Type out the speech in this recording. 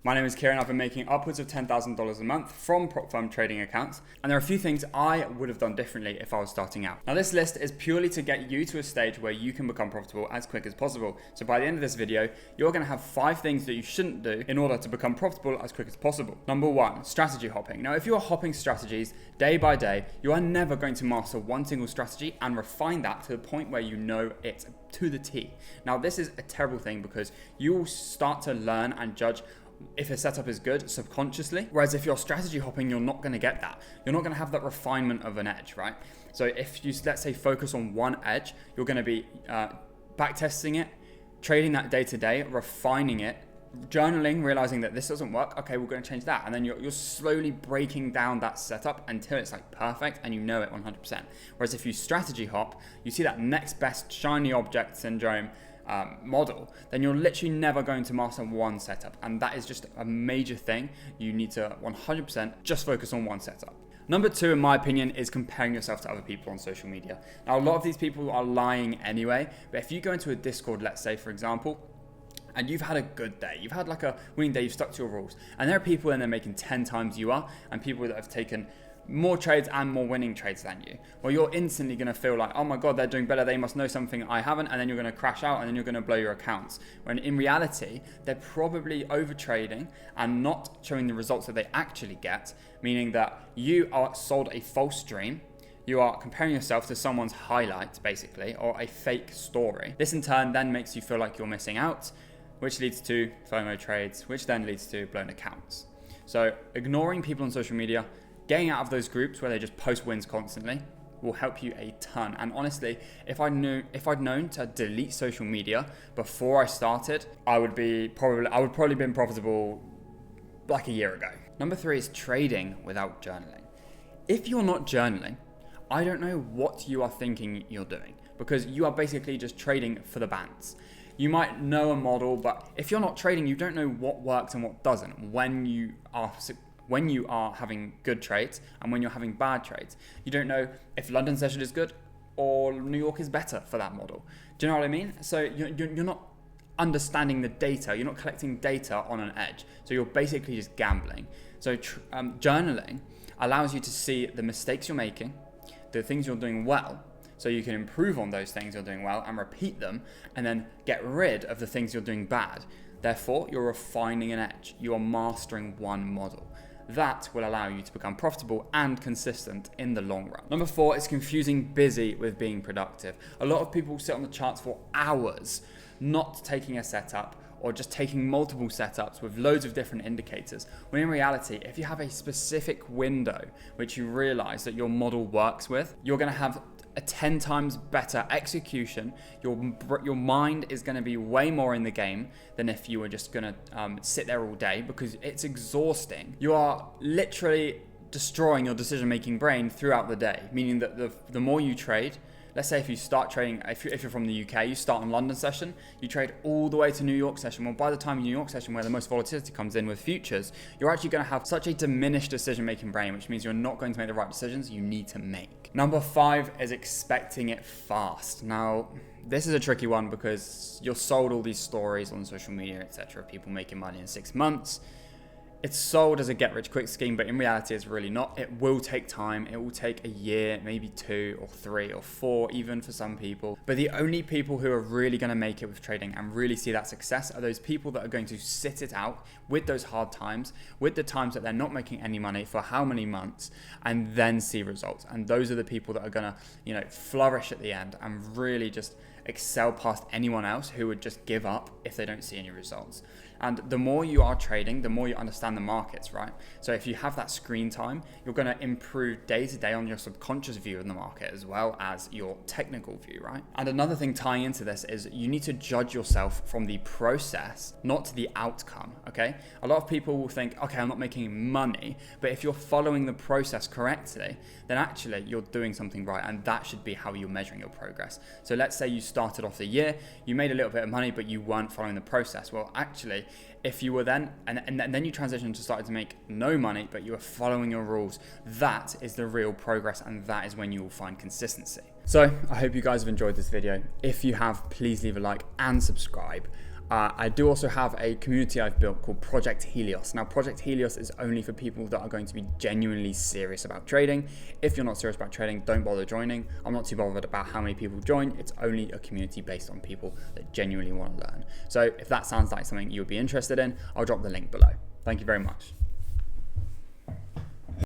My name is Kieran. I've been making upwards of $10,000 a month from prop firm trading accounts, and there are a few things I would have done differently if I was starting out. Now, this list is purely to get you to a stage where you can become profitable as quick as possible. So by the end of this video, you're going to have 5 things that you shouldn't do in order to become profitable as quick as possible. Number 1, strategy hopping. Now, if you're hopping strategies day by day, you are never going to master one single strategy and refine that to the point where you know it to the T. Now, this is a terrible thing because you will start to learn and judge if a setup is good subconsciously, whereas if you're strategy hopping, you're not going to get that. You're not going to have that refinement of an edge, right? So if you, let's say, focus on one edge, you're going to be back testing it, trading that day to day, refining it, journaling, realizing that this doesn't work. Okay, we're going to change that. And then you're slowly breaking down that setup until it's like perfect and you know it 100%. Whereas if you strategy hop, you see that next best shiny object syndrome model, then you're literally never going to master one setup. And that is just a major thing. You need to 100% just focus on one setup. Number 2, in my opinion, is comparing yourself to other people on social media. Now, a lot of these people are lying anyway, but if you go into a Discord, let's say, for example, and you've had a good day, you've had like a winning day, you've stuck to your rules, and there are people in there making 10 times you are, and people that have taken more trades and more winning trades than you. Well, you're instantly going to feel like, oh my God, they're doing better. They must know something I haven't. And then you're going to crash out and then you're going to blow your accounts. When in reality, they're probably over trading and not showing the results that they actually get, meaning that you are sold a false dream. You are comparing yourself to someone's highlight, basically, or a fake story. This in turn then makes you feel like you're missing out, which leads to FOMO trades, which then leads to blown accounts. So ignoring people on social media, getting out of those groups where they just post wins constantly will help you a ton. And honestly, if I'd known to delete social media before I started, I would probably been profitable like a year ago. Number 3 is trading without journaling. If you're not journaling, I don't know what you are thinking you're doing, because you are basically just trading for the bands. You might know a model, but if you're not trading, you don't know what works and what doesn't when you are having good trades and when you're having bad trades. You don't know if London session is good or New York is better for that model. Do you know what I mean? So you're not understanding the data. You're not collecting data on an edge. So you're basically just gambling. So journaling allows you to see the mistakes you're making, the things you're doing well, so you can improve on those things you're doing well and repeat them, and then get rid of the things you're doing bad. Therefore, you're refining an edge. You are mastering one model. That will allow you to become profitable and consistent in the long run. Number 4 is confusing busy with being productive. A lot of people sit on the charts for hours, not taking a setup or just taking multiple setups with loads of different indicators. When in reality, if you have a specific window which you realize that your model works with, you're gonna have a 10 times better execution. Your mind is going to be way more in the game than if you were just going to sit there all day, because it's exhausting. You are literally destroying your decision-making brain throughout the day, meaning that the more you trade, let's say if you start trading, if you're from the UK, you start on London session, you trade all the way to New York session. Well, by the time New York session, where the most volatility comes in with futures, you're actually going to have such a diminished decision-making brain, which means you're not going to make the right decisions you need to make. Number 5 is expecting it fast. Now, this is a tricky one because you're sold all these stories on social media, etc., people making money in 6 months. It's sold as a get-rich-quick scheme, but in reality, it's really not. It will take time. It will take a year, maybe 2 or 3 or 4, even for some people. But the only people who are really going to make it with trading and really see that success are those people that are going to sit it out with those hard times, with the times that they're not making any money for how many months, and then see results. And those are the people that are going to, flourish at the end and really just excel past anyone else who would just give up if they don't see any results. And the more you are trading, the more you understand the markets, right? So if you have that screen time, you're going to improve day to day on your subconscious view of the market as well as your technical view, right? And another thing tying into this is you need to judge yourself from the process, not the outcome, okay? A lot of people will think, okay, I'm not making money, but if you're following the process correctly, then actually you're doing something right, and that should be how you're measuring your progress. So let's say you started off the year, you made a little bit of money, but you weren't following the process. Well, actually, if you were then, and then you transitioned to starting to make no money, but you were following your rules, that is the real progress, and that is when you will find consistency. So I hope you guys have enjoyed this video. If you have, please leave a like and subscribe. I do also have a community I've built called Project Helios. Now, Project Helios is only for people that are going to be genuinely serious about trading. If you're not serious about trading, don't bother joining. I'm not too bothered about how many people join. It's only a community based on people that genuinely want to learn. So if that sounds like something you would be interested in, I'll drop the link below. Thank you very much.